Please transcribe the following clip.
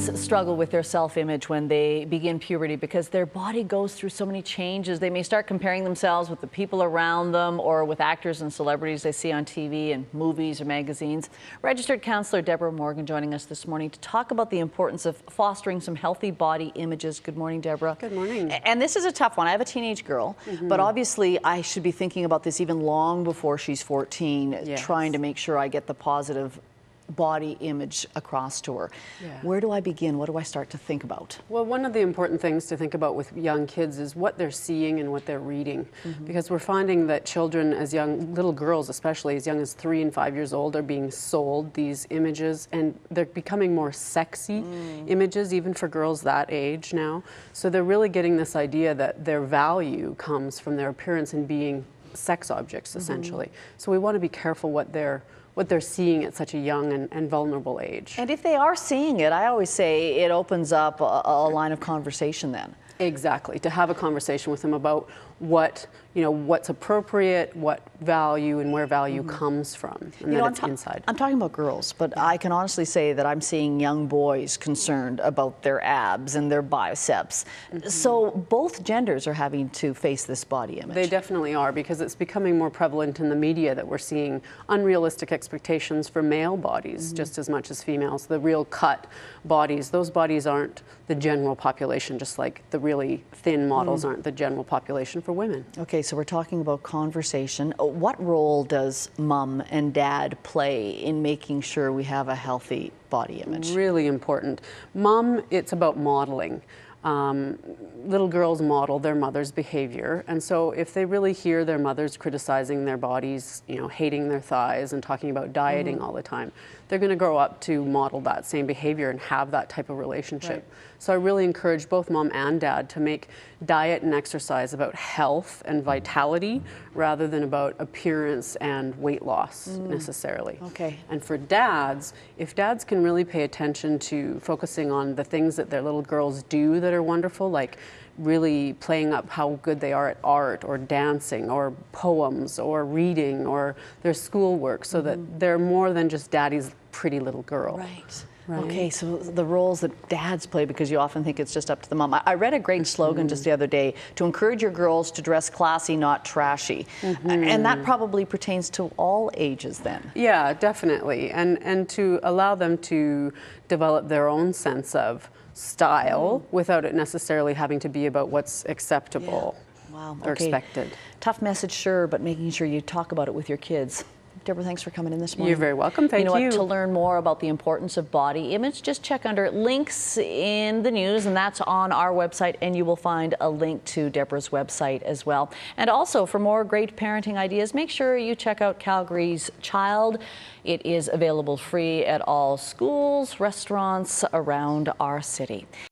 Teens struggle with their self-image when they begin puberty because their body goes through so many changes. They may start comparing themselves with the people around them or with actors and celebrities they see on TV and movies or magazines. Registered counselor Deborah Morgan joining us this morning to talk about the importance of fostering some healthy body images. Good morning, Deborah. Good morning. And this is a tough one. I have a teenage girl, but obviously I should be thinking about this even long before she's 14, trying to make sure I get the positive body image across to her. Where do I begin? What do I start to think about? Well, one of the important things to think about with young kids is what they're seeing and what they're reading. Because we're finding that children, as young, little girls especially, as young as 3 and 5 years old, are being sold these images, and they're becoming more sexy images, even for girls that age now. So they're really getting this idea that their value comes from their appearance and being sex objects, essentially. So we want to be careful what they're seeing at such a young and vulnerable age. And if they are seeing it, I always say it opens up a line of conversation then. Exactly, to have a conversation with them about what, what's appropriate, what value and where value comes from, and that it's inside. I'm talking about girls, but I can honestly say that I'm seeing young boys concerned about their abs and their biceps. So both genders are having to face this body image. They definitely are, because it's becoming more prevalent in the media that we're seeing unrealistic expectations for male bodies just as much as females. The real cut bodies, those bodies aren't the general population, just like the really thin models aren't the general population for women. Okay, so we're talking about conversation. What role does mom and dad play in making sure we have a healthy body image? Really important. Mom, it's about modeling. Little girls model their mother's behavior, and so if they really hear their mothers criticizing their bodies, hating their thighs and talking about dieting all the time, they're going to grow up to model that same behavior and have that type of relationship. So I really encourage both mom and dad to make diet and exercise about health and vitality rather than about appearance and weight loss necessarily. Okay. And for dads, if dads can really pay attention to focusing on the things that their little girls do that are wonderful, like really playing up how good they are at art or dancing or poems or reading or their schoolwork, so that they're more than just daddy's pretty little girl. Right. Okay, so the roles that dads play, because you often think it's just up to the mom. I read a great slogan just the other day, to encourage your girls to dress classy, not trashy. And that probably pertains to all ages then. Yeah, definitely. And to allow them to develop their own sense of style without it necessarily having to be about what's acceptable or expected. Tough message, sure, but making sure you talk about it with your kids. Deborah, thanks for coming in this morning. You're very welcome. Thank you. You know what, to learn more about the importance of body image, just check under links in the news, and that's on our website, and you will find a link to Deborah's website as well. And also, for more great parenting ideas, make sure you check out Calgary's Child. It is available free at all schools, restaurants around our city.